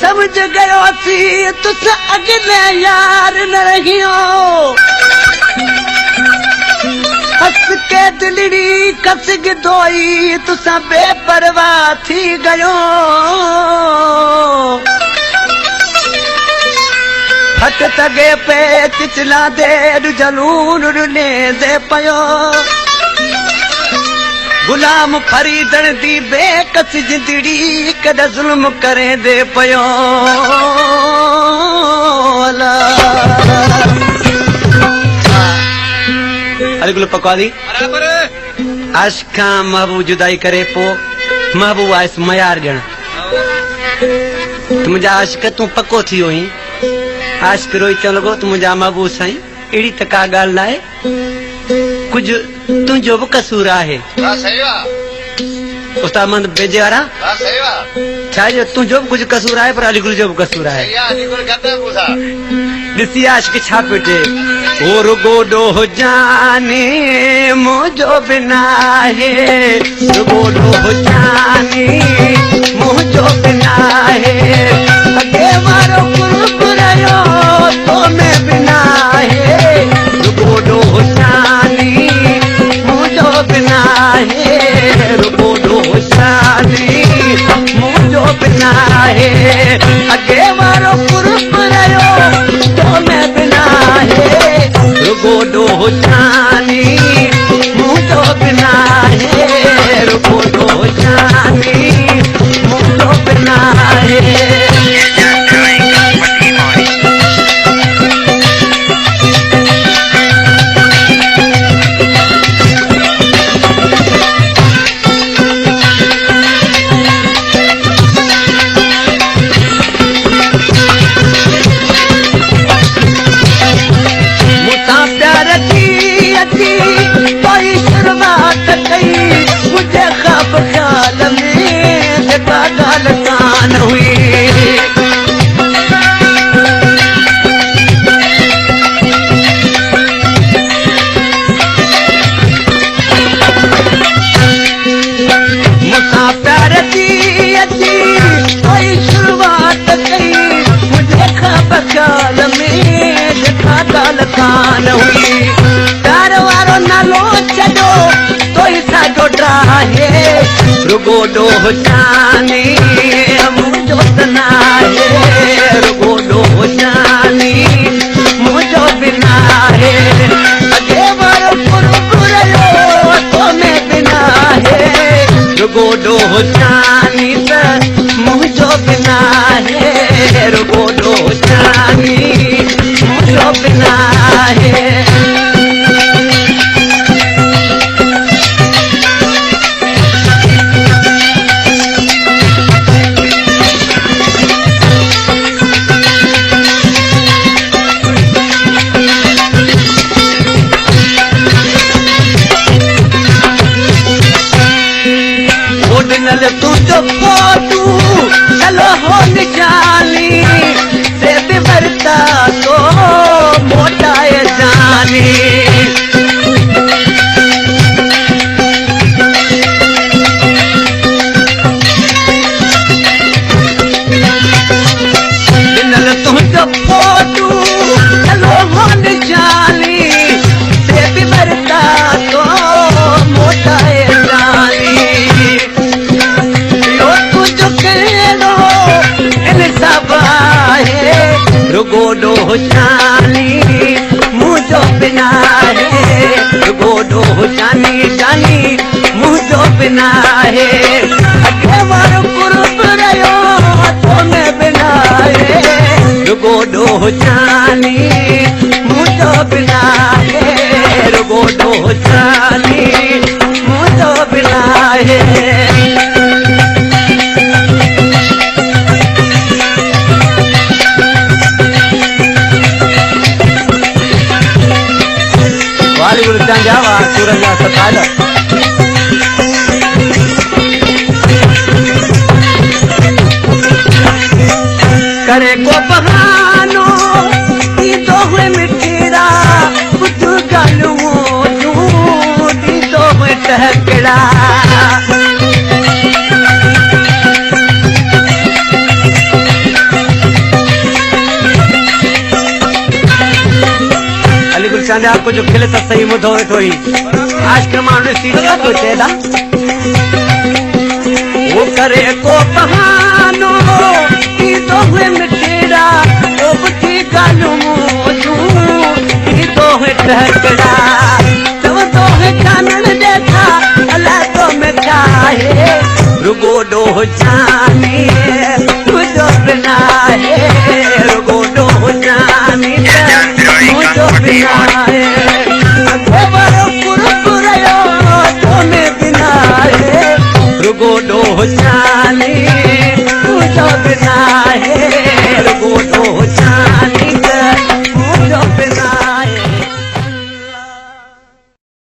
समझ गयो सी तुस अगले यार न रहियो हस के दिलड़ी कसग दोई तुसा बेपरवाह थी गयो हट तगे पे चिचला दे जलून रुने दे पयो गुलाम फरीदन दी बेकस जिंदड़ी कद जुल्म करे दे पयो अरे गुल पकवादी आशिका महबूब जुदाई करे पो महबूब आयस मयार गण मुझा आशिक तू पक्को थी हुई आशिक रोई चो लॻो तू मुझा महबूब साईं अहिड़ी त का ॻाल्हि नाहे कुछ तुझो भी कसूर है उस्ताद मंद बेजे वारा छा तुझो भी कुछ कसूर है पर अलीगुल जो भी कसूर है दिसी आशिक छा पिटे और गोडो जाने मुझो बिना है गोडो जाने मुझो बिना है अगे मारो कुरकुरायो तो मैं बिना है गोडो जाने मुझो बिना है गोडो जाने मुझो बिना है अगे मारो कुरकुरायो तो मैं बिना है गोडो जानी मुझो बिना है गोडो जानी मुझो बिना है गोडो जाने मुझो बिना है गोडो जाने मुझो बिना है अगे मारो कुरकुरायो तो मैं बिना है गोडो जाने मुझो बिना है गोडो जाने मुझो बिना है तू तो फोटू चलो हो निशानी से भी बरता तो मोटा है जानी तू तो फोटू चलो हो निशानी से भी बरता तो मोटा है जानी गोडो जानी मुझो बिना है गोडो जानी जानी मुझो बिना है अगे मारो कुरकुरायो तो मैं बिना है गोडो जानी मुझो बिना है गोडो जानी मुझो बिना है जावा सूरज सताला करे को बहानो तो हुए मिठीरा कुछ गालू तो हुए टहकड़ा चंदा कुछ खिले तो सही मुधो वेठो ही आज के माण्हू सीट का तो चेदा वो करे को बहानो की तो हुए मिठेरा ओ बुद्धि गालू मोजू की तो हुए टकड़ा तो है कानन देखा अल्लाह तो में चाहे रुगो डो जानी तुझो बिना है रुगो डो जानी तुझो बिना है खबर पुरपुरयो तो में बिना है रुगो डो जानी तुझो बिना है